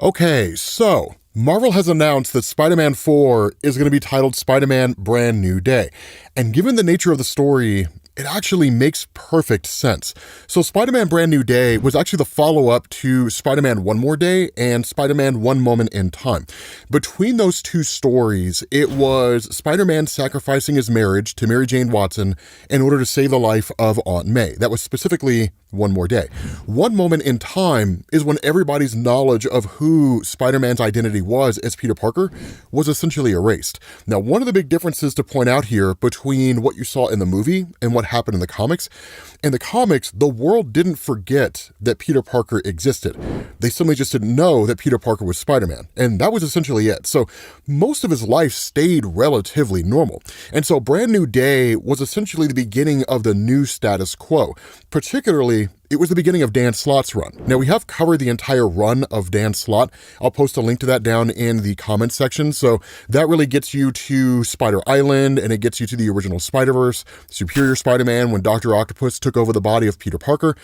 Okay, so Marvel has announced that Spider-Man 4 is going to be titled Spider-Man Brand New Day. And given the nature of the story, it actually makes perfect sense. So Spider-Man Brand New Day was actually the follow-up to Spider-Man One More Day and Spider-Man One Moment in Time. Between those two stories, it was Spider-Man sacrificing his marriage to Mary Jane Watson in order to save the life of Aunt May. That was specifically One More Day. One Moment in Time is when everybody's knowledge of who Spider-Man's identity was as Peter Parker was essentially erased. Now, one of the big differences to point out here between what you saw in the movie and what happened in the comics, the world didn't forget that Peter Parker existed. They simply just didn't know that Peter Parker was Spider-Man, and that was essentially it. So most of his life stayed relatively normal. And so Brand New Day was essentially the beginning of the new status quo, particularly it was the beginning of Dan Slott's run. Now, we have covered the entire run of Dan Slott. I'll post a link to that down in the comments section. So that really gets you to Spider Island, and it gets you to the original Spider-Verse, Superior Spider-Man, when Dr. Octopus took over the body of Peter Parker.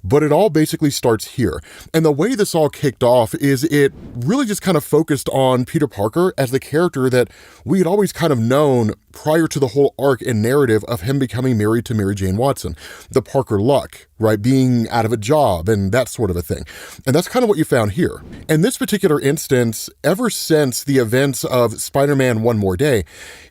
But it all basically starts here. And the way this all kicked off is it really just kind of focused on Peter Parker as the character that we had always kind of known prior to the whole arc and narrative of him becoming married to Mary Jane Watson. The Parker luck, right? Being out of a job and that sort of a thing. And that's kind of what you found here. In this particular instance, ever since the events of Spider-Man One More Day,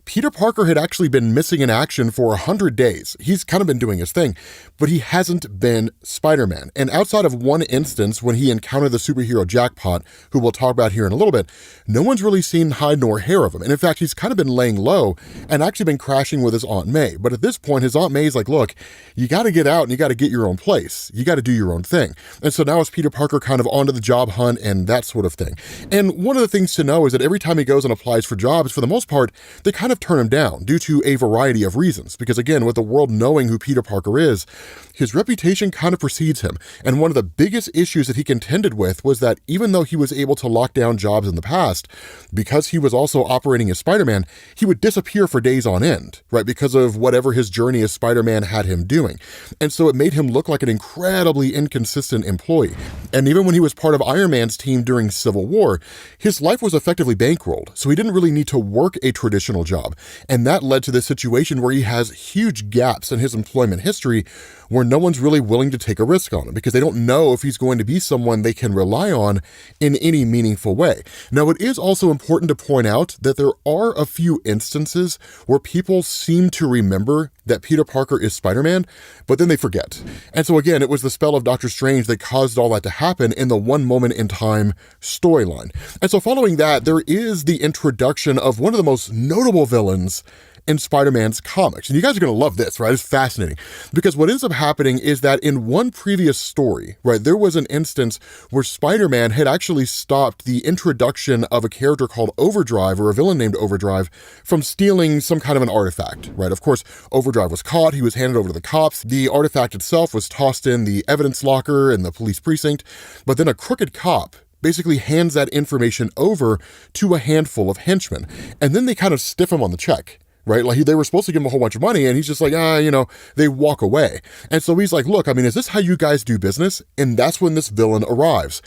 Peter Parker had actually been missing in action for 100 days. He's kind of been doing his thing, but he hasn't been Spider-Man. And outside of one instance when he encountered the superhero Jackpot, who we'll talk about here in a little bit, no one's really seen hide nor hair of him. And in fact, he's kind of been laying low and actually been crashing with his Aunt May. But at this point, his Aunt May is like, look, you got to get out and you got to get your own place. You got to do your own thing. And so now it's Peter Parker kind of onto the job hunt and that sort of thing. And one of the things to know is that every time he goes and applies for jobs, for the most part, they kind of turn him down due to a variety of reasons. Because again, with the world knowing who Peter Parker is, his reputation kind of precedes him. And one of the biggest issues that he contended with was that even though he was able to lock down jobs in the past, because he was also operating as Spider-Man, he would disappear for days on end, right? Because of whatever his journey as Spider-Man had him doing. And so it made him look like an incredibly inconsistent employee. And even when he was part of Iron Man's team during Civil War, his life was effectively bankrolled. So he didn't really need to work a traditional job. And that led to this situation where he has huge gaps in his employment history where no one's really willing to take a risk on him because they don't know if he's going to be someone they can rely on in any meaningful way. Now, it is also important to point out that there are a few instances where people seem to remember that Peter Parker is Spider-Man, but then they forget. And so again, it was the spell of Doctor Strange that caused all that to happen in the One Moment in Time storyline. And so following that, there is the introduction of one of the most notable villains in Spider-Man's comics. And you guys are going to love this, right? It's fascinating. Because what ends up happening is that in one previous story, right, there was an instance where Spider-Man had actually stopped the introduction of a character called Overdrive, or a villain named Overdrive, from stealing some kind of an artifact, right? Of course, Overdrive was caught. He was handed over to the cops. The artifact itself was tossed in the evidence locker in the police precinct. But then a crooked cop basically hands that information over to a handful of henchmen. And then they kind of stiff him on the check. Right? Like they were supposed to give him a whole bunch of money and he's just like, they walk away. And so he's like, look, is this how you guys do business? And that's when this villain arrives.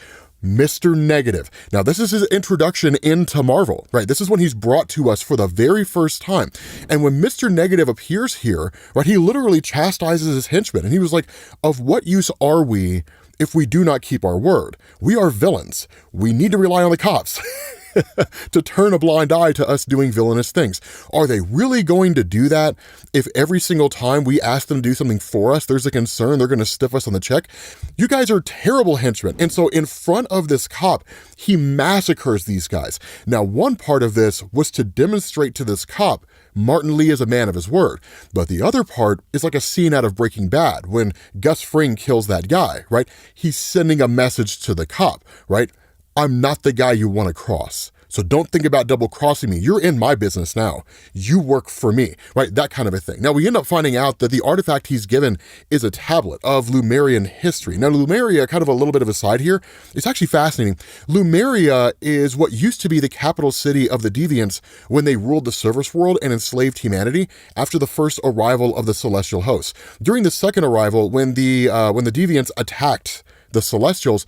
Mr. Negative. Now, this is his introduction into Marvel, right? This is when he's brought to us for the very first time. And when Mr. Negative appears here, right, he literally chastises his henchmen. And he was like, of what use are we if we do not keep our word? We are villains. We need to rely on the cops. to turn a blind eye to us doing villainous things. Are they really going to do that if every single time we ask them to do something for us, there's a concern they're going to stiff us on the check? You guys are terrible henchmen. And so in front of this cop, he massacres these guys. Now, one part of this was to demonstrate to this cop Martin Lee is a man of his word. But the other part is like a scene out of Breaking Bad when Gus Fring kills that guy, right? He's sending a message to the cop, right? I'm not the guy you want to cross. So don't think about double crossing me. You're in my business now. You work for me, right? That kind of a thing. Now, we end up finding out that the artifact he's given is a tablet of Lumerian history. Now, Lumeria, kind of a little bit of a side here, it's actually fascinating. Lumeria is what used to be the capital city of the Deviants when they ruled the Service World and enslaved humanity after the first arrival of the Celestial Hosts. During the second arrival, when the Deviants attacked the Celestials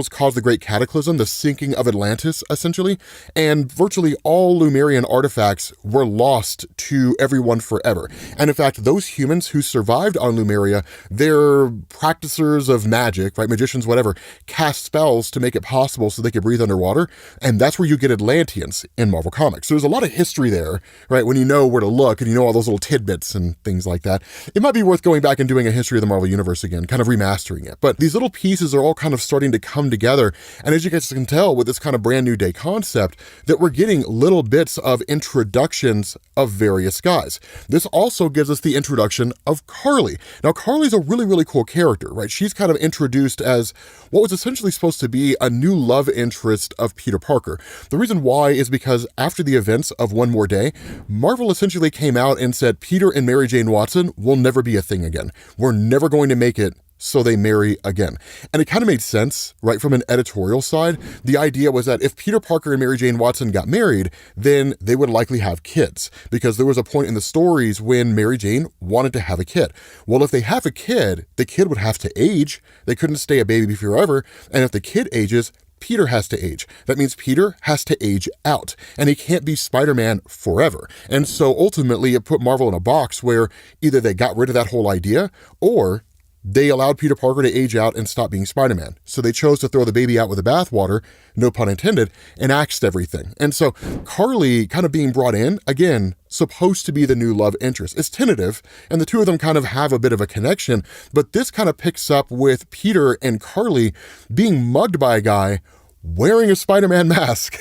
caused the Great Cataclysm, the sinking of Atlantis, essentially, and virtually all Lemurian artifacts were lost to everyone forever. And in fact, those humans who survived on Lemuria, they're practicers of magic, right, magicians, whatever, cast spells to make it possible so they could breathe underwater, and that's where you get Atlanteans in Marvel Comics. So there's a lot of history there, right, when you know where to look and you know all those little tidbits and things like that. It might be worth going back and doing a history of the Marvel Universe again, kind of remastering it. But these little pieces are all kind of starting to come together, and as you guys can tell with this kind of brand new day concept, that we're getting little bits of introductions of various guys. This also gives us the introduction of Carly. Now, Carly's a really, really cool character, right? She's kind of introduced as what was essentially supposed to be a new love interest of Peter Parker. The reason why is because after the events of One More Day, Marvel essentially came out and said Peter and Mary Jane Watson will never be a thing again. We're never going to make it so they marry again. And it kind of made sense, right, from an editorial side. The idea was that if Peter Parker and Mary Jane Watson got married, then they would likely have kids, because there was a point in the stories when Mary Jane wanted to have a kid. Well, if they have a kid, the kid would have to age. They couldn't stay a baby forever. And if the kid ages, Peter has to age. That means Peter has to age out, and he can't be Spider-Man forever. And so ultimately it put Marvel in a box where either they got rid of that whole idea, or they allowed Peter Parker to age out and stop being Spider-Man. So they chose to throw the baby out with the bathwater, no pun intended, and axed everything. And so Carly kind of being brought in, again, supposed to be the new love interest. It's tentative, and the two of them kind of have a bit of a connection, but this kind of picks up with Peter and Carly being mugged by a guy wearing a Spider-Man mask.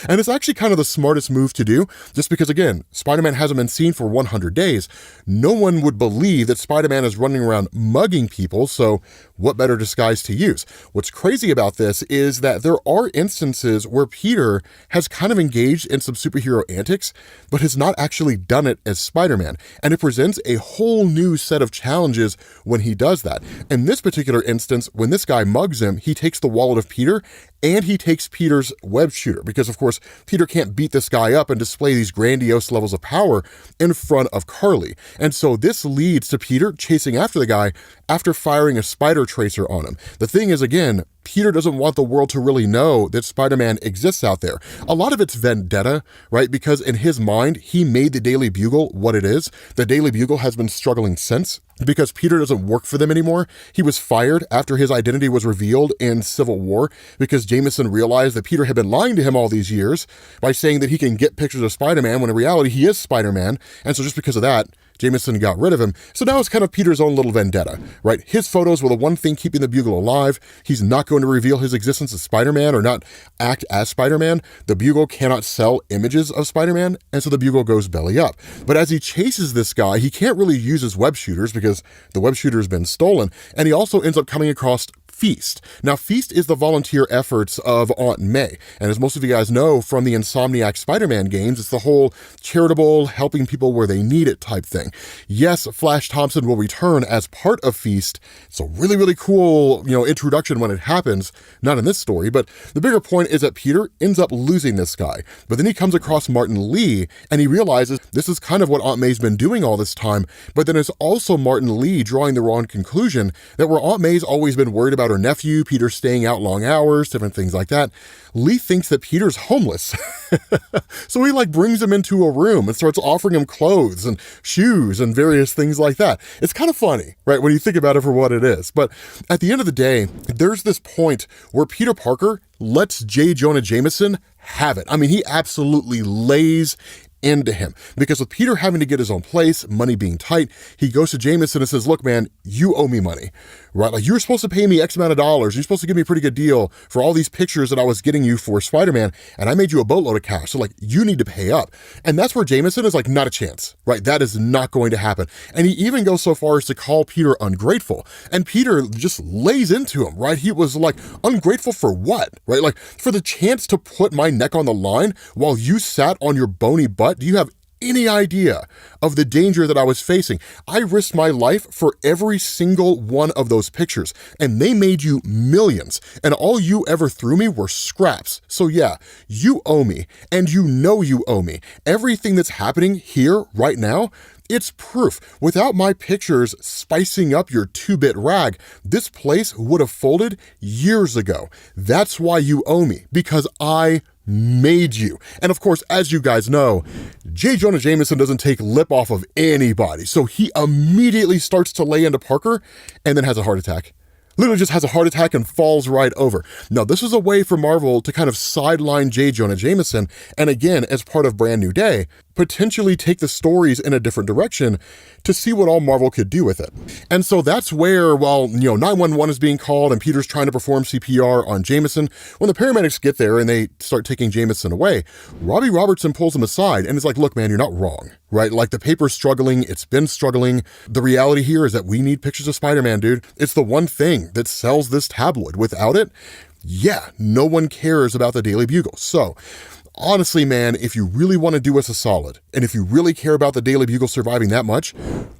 And it's actually kind of the smartest move to do, just because, again, Spider-Man hasn't been seen for 100 days. No one would believe that Spider-Man is running around mugging people, so what better disguise to use? What's crazy about this is that there are instances where Peter has kind of engaged in some superhero antics, but has not actually done it as Spider-Man. And it presents a whole new set of challenges when he does that. In this particular instance, when this guy mugs him, he takes the wallet of Peter, and he takes Peter's web shooter, because of course Peter can't beat this guy up and display these grandiose levels of power in front of Carly. And so this leads to Peter chasing after the guy after firing a spider tracer on him. The thing is, again, Peter doesn't want the world to really know that Spider-Man exists out there. A lot of it's vendetta, right? Because in his mind, he made the Daily Bugle what it is. The Daily Bugle has been struggling since, because Peter doesn't work for them anymore. He was fired after his identity was revealed in Civil War, because Jameson realized that Peter had been lying to him all these years by saying that he can get pictures of Spider-Man when in reality he is Spider-Man. And so just because of that, Jameson got rid of him. So now it's kind of Peter's own little vendetta, right? His photos were the one thing keeping the Bugle alive. He's not going to reveal his existence as Spider-Man or not act as Spider-Man. The Bugle cannot sell images of Spider-Man, and so the Bugle goes belly up. But as he chases this guy, he can't really use his web shooters because the web shooter has been stolen, and he also ends up coming across Feast. Now, Feast is the volunteer efforts of Aunt May, and as most of you guys know from the Insomniac Spider-Man games, it's the whole charitable, helping people where they need it type thing. Yes, Flash Thompson will return as part of Feast. It's a really, really cool, introduction when it happens, not in this story, but the bigger point is that Peter ends up losing this guy, but then he comes across Martin Lee, and he realizes this is kind of what Aunt May's been doing all this time, but then it's also Martin Lee drawing the wrong conclusion that where Aunt May's always been worried about her nephew, Peter staying out long hours, different things like that, Lee thinks that Peter's homeless. So he brings him into a room and starts offering him clothes and shoes and various things like that. It's kind of funny, right, when you think about it for what it is. But at the end of the day, there's this point where Peter Parker lets J. Jonah Jameson have it. I mean, he absolutely lays into him, because with Peter having to get his own place, money being tight, he goes to Jameson and says, look, man, you owe me money, right? You're supposed to pay me X amount of dollars. You're supposed to give me a pretty good deal for all these pictures that I was getting you for Spider-Man, and I made you a boatload of cash. So you need to pay up. And that's where Jameson is not a chance, right? That is not going to happen. And he even goes so far as to call Peter ungrateful. And Peter just lays into him, right? He was ungrateful for what, right? For the chance to put my neck on the line while you sat on your bony butt. Do you have any idea of the danger that I was facing? I risked my life for every single one of those pictures, and they made you millions, and all you ever threw me were scraps. So yeah, you owe me, and you know you owe me. Everything that's happening here right now It's proof. Without my pictures spicing up your 2-bit rag, this place would have folded years ago. That's why you owe me, because I made you. And of course, as you guys know, J. Jonah Jameson doesn't take lip off of anybody. So he immediately starts to lay into Parker and then has a heart attack. Literally just has a heart attack and falls right over. Now, this is a way for Marvel to kind of sideline J. Jonah Jameson, and again, as part of Brand New Day, potentially take the stories in a different direction to see what all Marvel could do with it. And so that's where, while 911 is being called and Peter's trying to perform CPR on Jameson, when the paramedics get there and they start taking Jameson away, Robbie Robertson pulls him aside and is like, look, man, you're not wrong, right? Like, the paper's struggling, it's been struggling. The reality here is that we need pictures of Spider-Man, dude. It's the one thing that sells this tabloid. Without it, yeah, no one cares about the Daily Bugle. So, honestly, man, if you really want to do us a solid, and if you really care about the Daily Bugle surviving that much,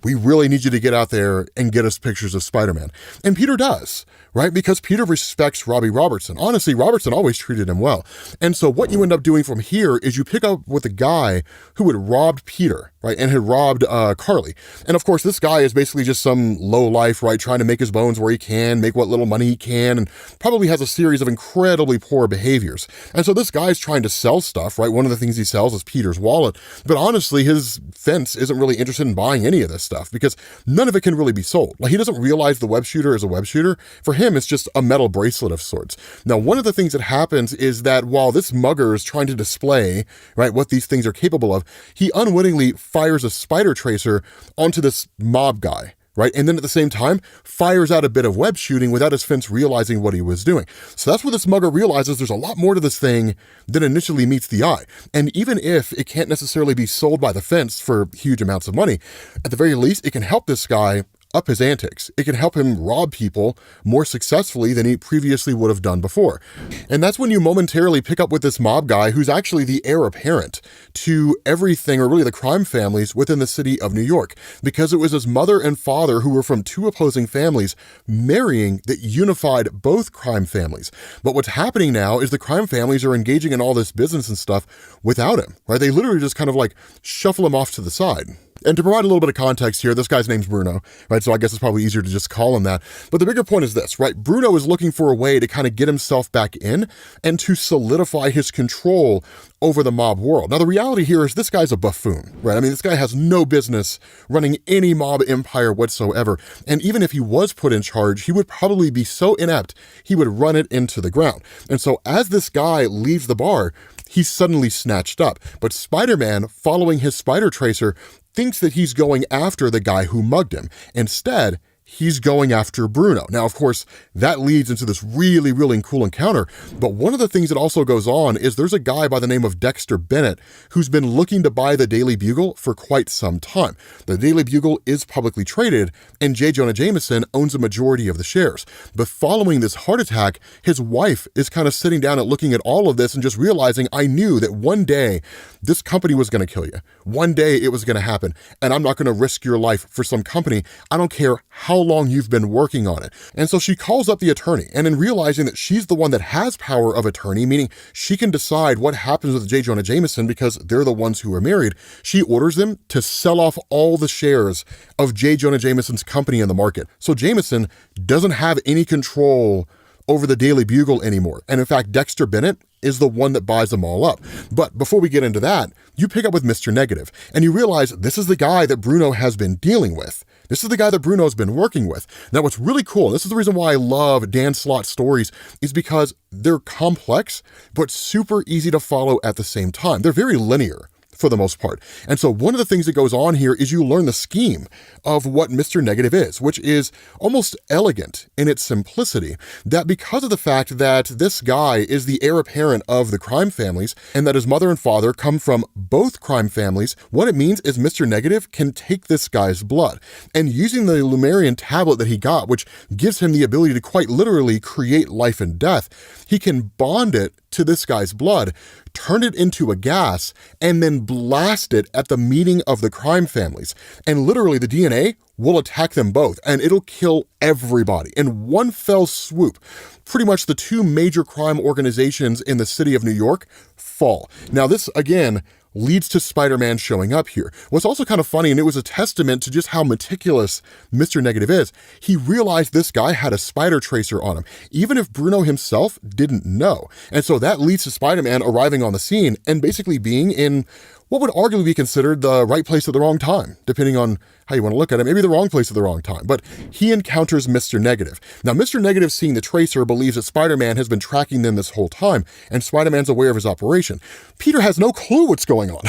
we really need you to get out there and get us pictures of Spider-Man. And Peter does, right? Because Peter respects Robbie Robertson. Honestly, Robertson always treated him well. And so what you end up doing from here is you pick up with a guy who had robbed Peter, right? And had robbed Carly. And of course, this guy is basically just some lowlife, right? Trying to make his bones where he can, make what little money he can, and probably has a series of incredibly poor behaviors. And so this guy's trying to sell stuff, right? One of the things he sells is Peter's wallet. But honestly, his fence isn't really interested in buying any of this stuff because none of it can really be sold. Like, he doesn't realize the web shooter is a web shooter. For him, it's just a metal bracelet of sorts. Now, one of the things that happens is that while this mugger is trying to display, right, what these things are capable of, he unwittingly fires a spider tracer onto this mob guy, right? And then at the same time, fires out a bit of web shooting without his fence realizing what he was doing. So that's where this mugger realizes there's a lot more to this thing than initially meets the eye. And even if it can't necessarily be sold by the fence for huge amounts of money, at the very least, it can help this guy up his antics. It can help him rob people more successfully than he previously would have done before. And that's when you momentarily pick up with this mob guy who's actually the heir apparent to everything, or really the crime families within the city of New York, because it was his mother and father who were from two opposing families marrying that unified both crime families. But what's happening now is the crime families are engaging in all this business and stuff without him, right? They literally just kind of like shuffle him off to the side. And to provide a little bit of context here, this guy's name's Bruno, right? So I guess it's probably easier to just call him that. But the bigger point is this, right? Bruno is looking for a way to kind of get himself back in and to solidify his control over the mob world. Now, the reality here is this guy's a buffoon, right? I mean, this guy has no business running any mob empire whatsoever. And even if he was put in charge, he would probably be so inept, he would run it into the ground. And so as this guy leaves the bar, he's suddenly snatched up. But Spider-Man, following his spider tracer, thinks that he's going after the guy who mugged him. Instead, he's going after Bruno. Now, of course, that leads into this really, really cool encounter. But one of the things that also goes on is there's a guy by the name of Dexter Bennett who's been looking to buy the Daily Bugle for quite some time. The Daily Bugle is publicly traded, and J. Jonah Jameson owns a majority of the shares. But following this heart attack, his wife is kind of sitting down and looking at all of this and just realizing, I knew that one day this company was going to kill you. One day it was going to happen, and I'm not going to risk your life for some company. I don't care how long you've been working on it. And so she calls up the attorney, and in realizing that she's the one that has power of attorney, meaning she can decide what happens with J. Jonah Jameson because they're the ones who are married, she orders them to sell off all the shares of J. Jonah Jameson's company in the market. So Jameson doesn't have any control over the Daily Bugle anymore. And in fact, Dexter Bennett is the one that buys them all up. But before we get into that, you pick up with Mr. Negative, and you realize this is the guy that Bruno has been dealing with. This is the guy that Bruno's been working with. Now, what's really cool, and this is the reason why I love Dan Slott's stories, is because they're complex, but super easy to follow at the same time. They're very linear for the most part. And so one of the things that goes on here is you learn the scheme of what Mr. Negative is, which is almost elegant in its simplicity, that because of the fact that this guy is the heir apparent of the crime families and that his mother and father come from both crime families, what it means is Mr. Negative can take this guy's blood. And using the Lumerian tablet that he got, which gives him the ability to quite literally create life and death, he can bond it to this guy's blood, turn it into a gas, and then blast it at the meeting of the crime families. And literally the DNA will attack them both, and it'll kill everybody in one fell swoop. Pretty much the two major crime organizations in the city of New York fall. Now this, again, leads to Spider-Man showing up here. What's also kind of funny, and it was a testament to just how meticulous Mr. Negative is, he realized this guy had a spider tracer on him, even if Bruno himself didn't know. And so that leads to Spider-Man arriving on the scene and basically being in what would arguably be considered the right place at the wrong time, depending on how you want to look at it, maybe the wrong place at the wrong time. But he encounters Mr. Negative. Now, Mr. Negative, seeing the tracer, believes that Spider-Man has been tracking them this whole time, and Spider-Man's aware of his operation. Peter has no clue what's going on.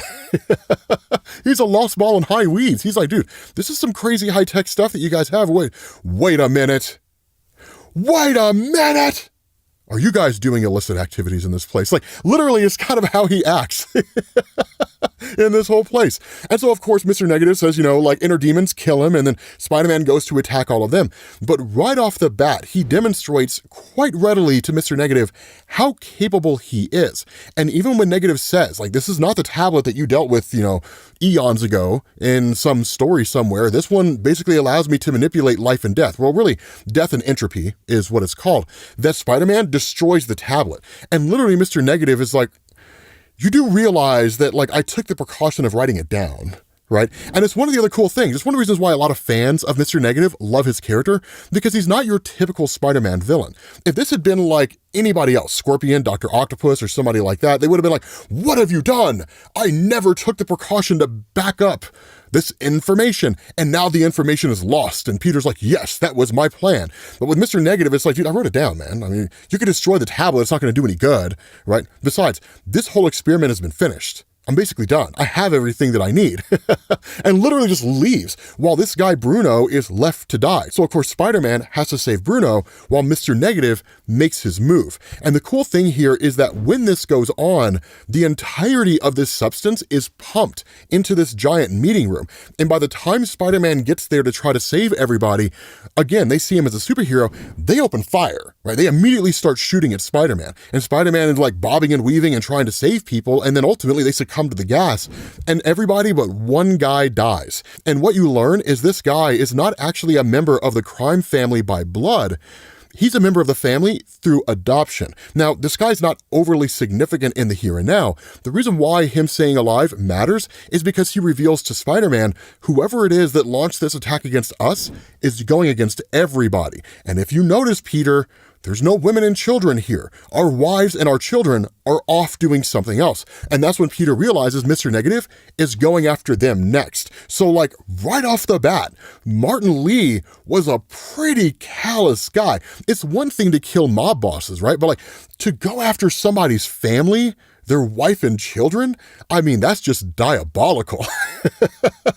He's a lost ball in high weeds. He's like, dude, this is some crazy high-tech stuff that you guys have. Wait a minute. Wait a minute! Are you guys doing illicit activities in this place? Like, literally, it's kind of how he acts in this whole place. And so, of course, Mr. Negative says, inner demons, kill him, and then Spider-Man goes to attack all of them. But right off the bat, he demonstrates quite readily to Mr. Negative how capable he is. And even when Negative says, this is not the tablet that you dealt with, eons ago in some story somewhere, this one basically allows me to manipulate life and death. Well, really, death and entropy is what it's called. That Spider-Man destroys the tablet. And literally, Mr. Negative is like, you do realize that, I took the precaution of writing it down, right? And it's one of the other cool things. It's one of the reasons why a lot of fans of Mr. Negative love his character, because he's not your typical Spider-Man villain. If this had been anybody else, Scorpion, Dr. Octopus, or somebody like that, they would have been like, what have you done? I never took the precaution to back up this information, and now the information is lost. And Peter's like, yes, that was my plan. But with Mr. Negative, it's like, dude, I wrote it down, man. I mean, you could destroy the tablet. It's not going to do any good, right? Besides, this whole experiment has been finished. I'm basically done. I have everything that I need. And literally just leaves while this guy Bruno is left to die. So of course Spider-Man has to save Bruno while Mr. Negative makes his move. And the cool thing here is that when this goes on, the entirety of this substance is pumped into this giant meeting room. And by the time Spider-Man gets there to try to save everybody, again, they see him as a superhero, they open fire, right? They immediately start shooting at Spider-Man. And Spider-Man is bobbing and weaving and trying to save people. And then ultimately they succumb to the gas, and everybody but one guy dies. And what you learn is this guy is not actually a member of the crime family by blood. He's a member of the family through adoption. Now, this guy's not overly significant in the here and now. The reason why him staying alive matters is because he reveals to Spider-Man, whoever it is that launched this attack against us is going against everybody. And if you notice, Peter, there's no women and children here. Our wives and our children are off doing something else. And that's when Peter realizes Mr. Negative is going after them next. So right off the bat, Martin Lee was a pretty callous guy. It's one thing to kill mob bosses, right? But to go after somebody's family, their wife and children, I mean, that's just diabolical.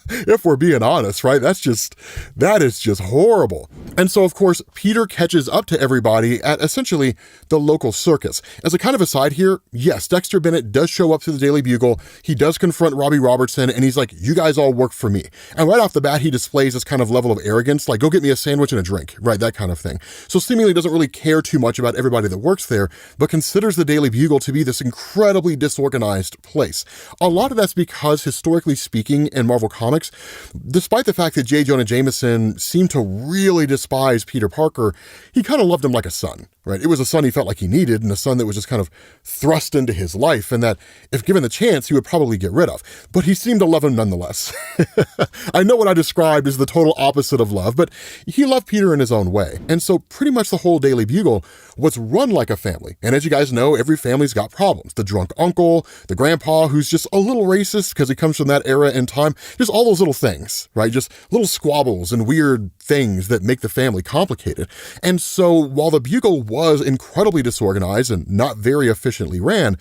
If we're being honest, right? That is just horrible. And so, of course, Peter catches up to everybody at essentially the local circus. As a kind of aside here, yes, Dexter Bennett does show up to the Daily Bugle. He does confront Robbie Robertson, and he's like, you guys all work for me. And right off the bat, he displays this kind of level of arrogance, go get me a sandwich and a drink, right? That kind of thing. So seemingly doesn't really care too much about everybody that works there, but considers the Daily Bugle to be this incredibly disorganized place. A lot of that's because, historically speaking, in Marvel Comics, despite the fact that J. Jonah Jameson seemed to really despise Peter Parker, he kind of loved him like a son, right? It was a son he felt like he needed, and a son that was just kind of thrust into his life, and that, if given the chance, he would probably get rid of. But he seemed to love him nonetheless. I know what I described is the total opposite of love, but he loved Peter in his own way. And so pretty much the whole Daily Bugle was run like a family. And as you guys know, every family's got problems. The drunk uncle, the grandpa who's just a little racist because he comes from that era in time, just all those little things, right? Just little squabbles and weird things that make the family complicated. And so while the Bugle was incredibly disorganized and not very efficiently ran,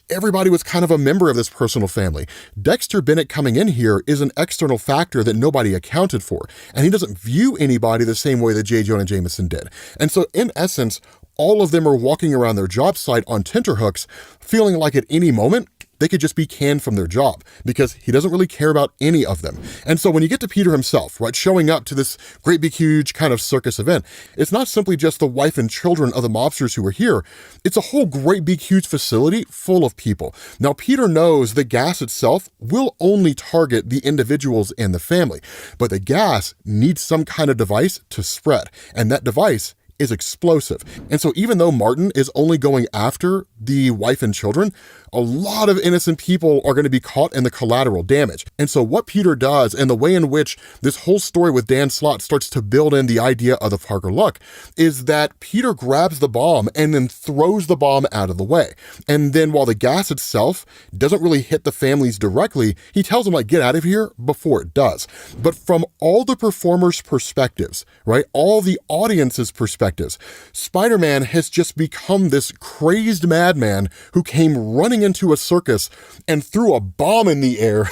everybody was kind of a member of this personal family. Dexter Bennett coming in here is an external factor that nobody accounted for, and he doesn't view anybody the same way that J. Jonah Jameson did. And so in essence, all of them are walking around their job site on tenterhooks, feeling like at any moment, they could just be canned from their job because he doesn't really care about any of them. And so when you get to Peter himself, right, showing up to this great big huge kind of circus event, it's not simply just the wife and children of the mobsters who are here. It's a whole great big huge facility full of people. Now, Peter knows the gas itself will only target the individuals in the family, but the gas needs some kind of device to spread. And that device is explosive. And so even though Martin is only going after the wife and children, a lot of innocent people are going to be caught in the collateral damage. And so what Peter does, and the way in which this whole story with Dan Slott starts to build in the idea of the Parker luck, is that Peter grabs the bomb and then throws the bomb out of the way. And then while the gas itself doesn't really hit the families directly, he tells them, like, get out of here before it does. But from all the performers' perspectives, right, all the audience's perspectives, Spider-Man has just become this crazed madman who came running into a circus and threw a bomb in the air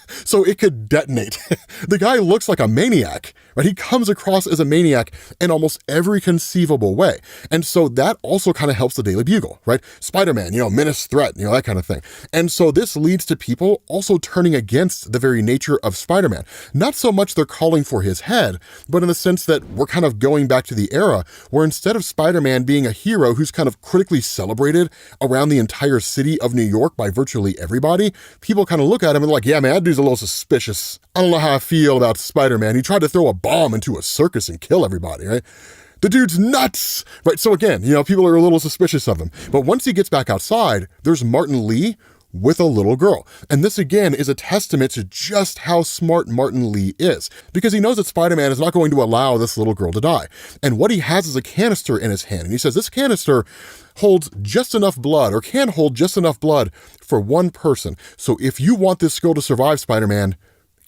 so it could detonate. The guy looks like a maniac, right? He comes across as a maniac in almost every conceivable way. And so that also kind of helps the Daily Bugle, right? Spider-Man, menace, threat, that kind of thing. And so this leads to people also turning against the very nature of Spider-Man. Not so much they're calling for his head, but in the sense that we're kind of going back to the era where instead of Spider-Man being a hero who's kind of critically celebrated around the entire city of New York by virtually everybody, people kind of look at him and like, yeah, man, that dude's a little suspicious. I don't know how I feel about Spider-Man. He tried to throw a bomb into a circus and kill everybody, right? The dude's nuts, right? So again, people are a little suspicious of him. But once he gets back outside, there's Martin Lee with a little girl. And this again is a testament to just how smart Martin Lee is, because he knows that Spider-Man is not going to allow this little girl to die. And what he has is a canister in his hand. And he says this canister holds just enough blood, or can hold just enough blood for one person. So if you want this girl to survive, Spider-Man,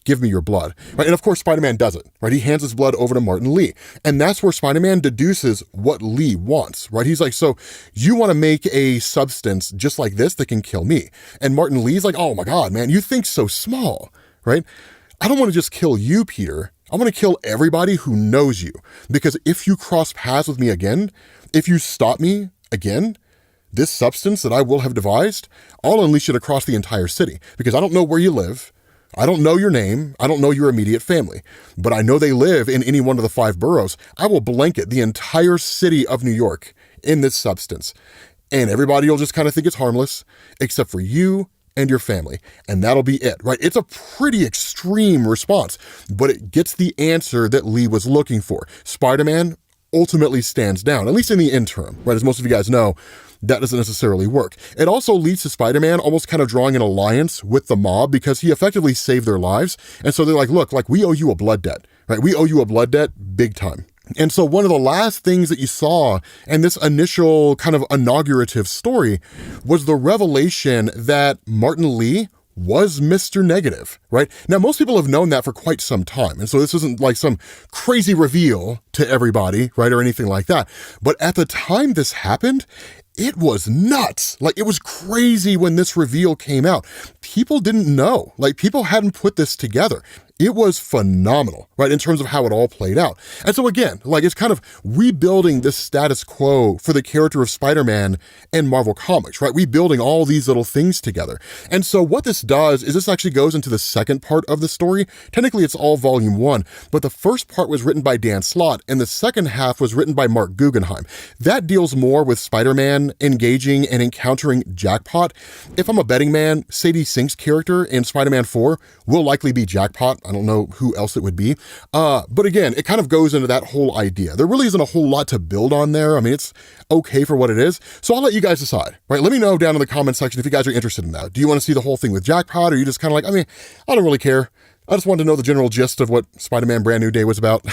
give me your blood, right? And of course, Spider-Man does it, right? He hands his blood over to Martin Lee. And that's where Spider-Man deduces what Lee wants, right? He's like, so you want to make a substance just like this that can kill me. And Martin Lee's like, oh my God, man, you think so small, right? I don't want to just kill you, Peter. I want to kill everybody who knows you. Because if you cross paths with me again, if you stop me again, this substance that I will have devised, I'll unleash it across the entire city. Because I don't know where you live. I don't know your name. I don't know your immediate family, but I know they live in any one of the 5 boroughs. I will blanket the entire city of New York in this substance, and everybody will just kind of think it's harmless, except for you and your family, and that'll be it, right? It's a pretty extreme response, but it gets the answer that Lee was looking for. Spider-Man ultimately stands down, at least in the interim, right? As most of you guys know, that doesn't necessarily work. It also leads to Spider-Man almost kind of drawing an alliance with the mob because he effectively saved their lives. And so they're like, look, like we owe you a blood debt, right? We owe you a blood debt big time. And so one of the last things that you saw in this initial kind of inaugurative story was the revelation that Martin Lee was Mr. Negative, right? Now, most people have known that for quite some time. And so this isn't like some crazy reveal to everybody, right? Or anything like that. But at the time this happened, it was nuts. Like, it was crazy when this reveal came out. People didn't know. Like, people hadn't put this together. It was phenomenal, right, in terms of how it all played out. And so again, like, it's kind of rebuilding this status quo for the character of Spider-Man in Marvel Comics, right? Rebuilding all these little things together. And so what this does is this actually goes into the second part of the story. Technically, it's all volume 1, but the first part was written by Dan Slott, and the second half was written by Mark Guggenheim. That deals more with Spider-Man engaging and encountering Jackpot. If I'm a betting man, Sadie Sink's character in Spider-Man 4 will likely be Jackpot. I don't know who else it would be. But again, it kind of goes into that whole idea. There really isn't a whole lot to build on there. I mean, it's okay for what it is. So I'll let you guys decide, right? Let me know down in the comment section if you guys are interested in that. Do you want to see the whole thing with Jackpot, or are you just kind of like, I mean, I don't really care. I just wanted to know the general gist of what Spider-Man Brand New Day was about.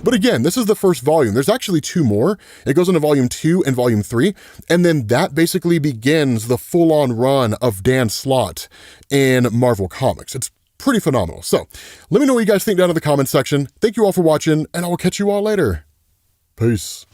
But again, this is the first volume. There's actually 2 more. It goes into volume 2 and volume 3. And then that basically begins the full-on run of Dan Slott in Marvel Comics. It's pretty phenomenal. So let me know what you guys think down in the comment section. Thank you all for watching, and I will catch you all later. Peace.